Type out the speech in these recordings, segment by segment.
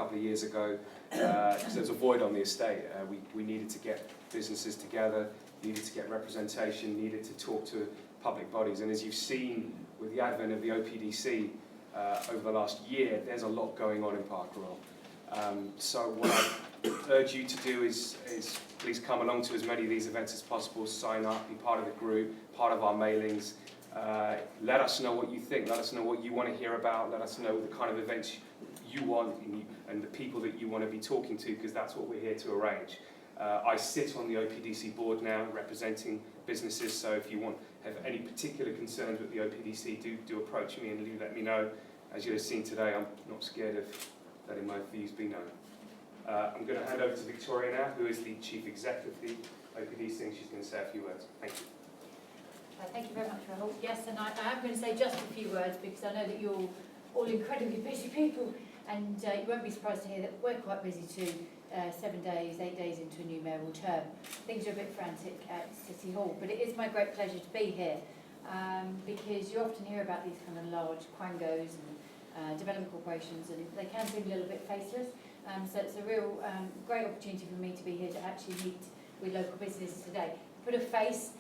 couple of years ago, because there was a void on the estate. We needed to get businesses together, needed to get representation, needed to talk to public bodies. And as you've seen with the advent of the OPDC over the last year, there's a lot going on in Park Royal. So what I urge you to do is please come along to as many of these events as possible, sign up, be part of the group, part of our mailings. Let us know what you think, let us know what you want to hear about, let us know the kind of events you want and the people that you want to be talking to, because that's what we're here to arrange. I sit on the OPDC board now representing businesses, so if you have any particular concerns with the OPDC, do approach me and let me know. As you have seen today, I'm not scared of letting my views be known. I'm going to hand over to Victoria now, who is the Chief Executive of the OPDC, and she's going to say a few words. Thank you. Thank you very much, Rahul. Yes, and I am going to say just a few words because I know that you're all incredibly busy people, and you won't be surprised to hear that we're quite busy too. 7 days, 8 days into a new mayoral term. Things are a bit frantic at City Hall, but it is my great pleasure to be here because you often hear about these kind of large quangos and development corporations, and they can seem a little bit faceless. So it's a real great opportunity for me to be here to actually meet with local businesses today, put a face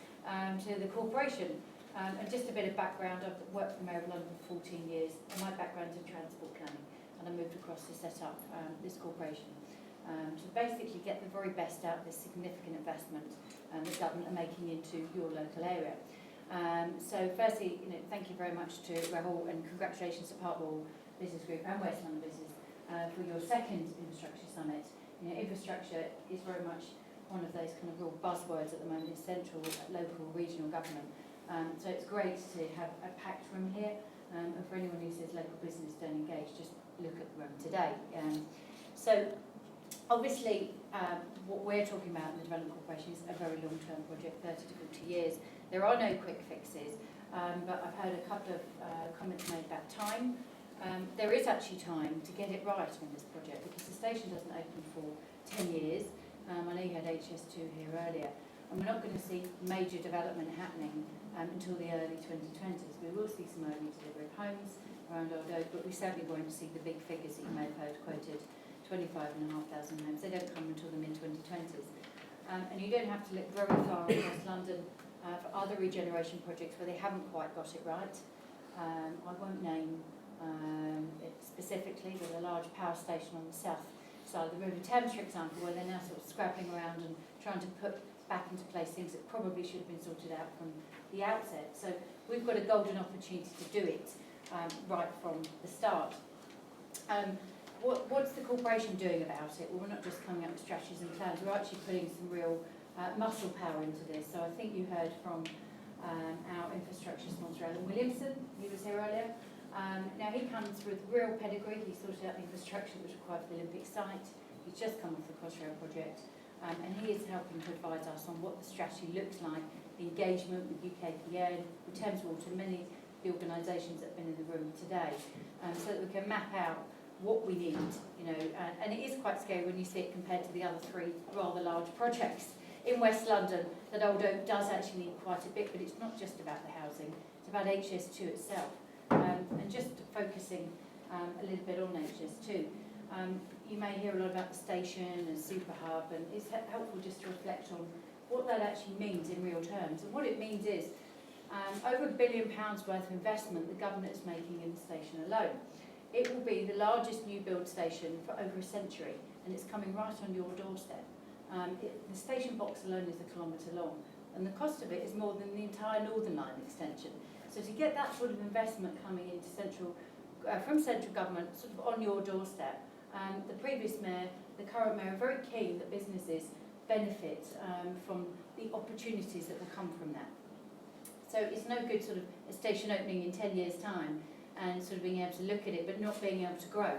to the corporation. And just a bit of background, I've worked for Mayor of London for 14 years, and my background's in transport planning, and I moved across to set up this corporation. To basically get the very best out of this significant investment that government are making into your local area. So firstly, thank you very much to Rahul, and congratulations to Park Royal Business Group and West London Business for your second infrastructure summit. Infrastructure is very much one of those kind of real buzzwords at the moment in central, local, regional government. So it's great to have a packed room here, and for anyone who says local business don't engage, just look at the room today. So obviously, what we're talking about in the Development Corporation is a very long-term project, 30 to 40 years. There are no quick fixes, but I've heard a couple of comments made about time. There is actually time to get it right on this project because the station doesn't open for 10 years. I know you had HS2 here earlier, and we're not going to see major development happening until the early 2020s. We will see some early delivery of homes around Old Oak, but we certainly won't see the big figures that you may have heard quoted. 25,500 homes. They don't come until the mid-2020s. And you don't have to look very far across London for other regeneration projects where they haven't quite got it right. I won't name it specifically, but a large power station on the south side of the River Thames, for example, where they're now sort of scrabbling around and trying to put back into place things that probably should have been sorted out from the outset. So we've got a golden opportunity to do it right from the start. What's the corporation doing about it? Well, we're not just coming up with strategies and plans, we're actually putting some real muscle power into this. So I think you heard from our infrastructure sponsor, Alan Williamson, he was here earlier. Now he comes with real pedigree. He sorted out the infrastructure that was required for the Olympic site. He's just come off the Crossrail project, and he is helping to advise us on what the strategy looks like, the engagement with UKPN, with Thames Water, many of the organisations that have been in the room today, so that we can map out what we need, and it is quite scary when you see it compared to the other three rather large projects in West London that Old Oak does actually need quite a bit, but it's not just about the housing, it's about HS2 itself. And just focusing a little bit on HS2, you may hear a lot about the station and super hub, and it's helpful just to reflect on what that actually means in real terms. And what it means is over £1 billion worth of investment the government is making in the station alone. It will be the largest new build station for over a century, and it's coming right on your doorstep. The station box alone is 1 kilometre long, and the cost of it is more than the entire Northern Line extension. So to get that sort of investment coming into from central government, sort of on your doorstep, the previous mayor, the current mayor, are very keen that businesses benefit from the opportunities that will come from that. So it's no good sort of a station opening in 10 years' time and sort of being able to look at it but not being able to grow.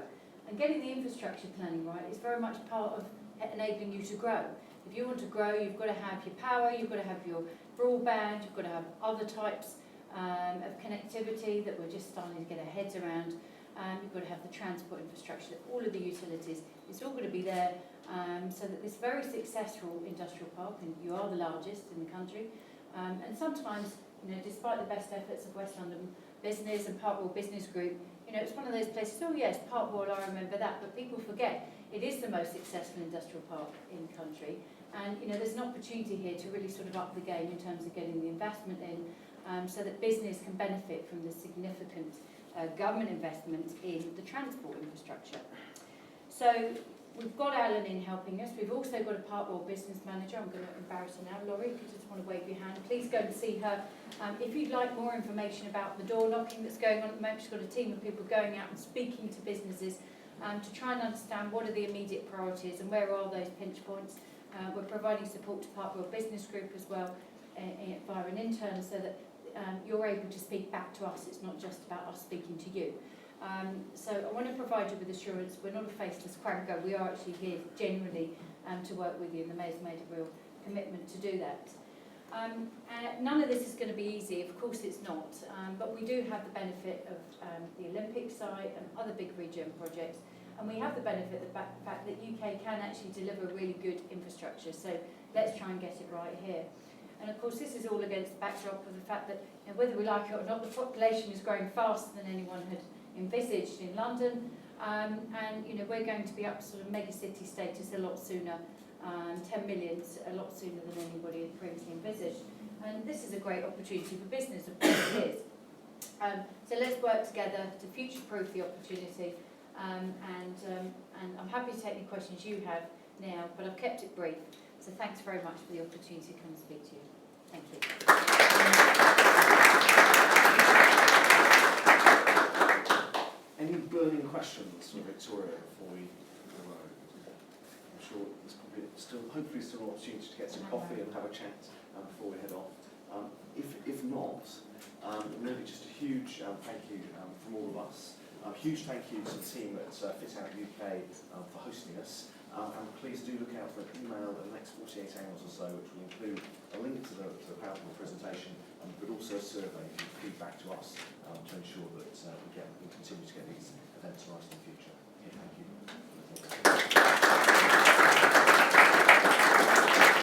And getting the infrastructure planning right is very much part of enabling you to grow. If you want to grow, you've got to have your power, you've got to have your broadband, you've got to have other types of connectivity that we're just starting to get our heads around. You've got to have the transport infrastructure, all of the utilities. It's all got to be there so that this very successful industrial park, and you are the largest in the country, and sometimes, despite the best efforts of West London Business and Park Royal Business Group, You know, it's one of those places, oh yes, Park Royal, I remember that, but people forget it is the most successful industrial park in the country. And, you know, there's an opportunity here to really sort of up the game in terms of getting the investment in, so that business can benefit from the significant government investment in the transport infrastructure. So we've got Alan in helping us. We've also got a Park Royal business manager. I'm going to embarrass her now. Laurie, if you just want to wave your hand, please go and see her. If you'd like more information about the door knocking that's going on at the moment, she's got a team of people going out and speaking to businesses to try and understand what are the immediate priorities and where are those pinch points. We're providing support to Park Royal Business Group as well via an intern, so that you're able to speak back to us. It's not just about us speaking to you. So I want to provide you with assurance. We're not a faceless cranker. We are actually here genuinely to work with you, and the Mayor's made a real commitment to do that. None of this is going to be easy, of course it's not, but we do have the benefit of the Olympic site and other big region projects, and we have the benefit of the fact that UK can actually deliver really good infrastructure, so let's try and get it right here. And of course this is all against the backdrop of the fact that, you know, whether we like it or not, the population is growing faster than anyone had envisaged in London, and you know, we're going to be up sort of mega city status a lot sooner, 10 million a lot sooner than anybody had previously envisaged, and this is a great opportunity for business, of course it is. So let's work together to future-proof the opportunity, and I'm happy to take any questions you have now, but I've kept it brief, so thanks very much for the opportunity to come and speak to you. Thank you. Any burning questions for Victoria before we go on? I'm sure there's probably hopefully still an opportunity to get some coffee and have a chat before we head off. If not, maybe just a huge thank you from all of us. A huge thank you to the team at Fit Out UK for hosting us. And please do look out for an email in the next 48 hours or so, which will include a link to the PowerPoint presentation, but also a survey to feedback to us to ensure that we continue to get these events right in the future.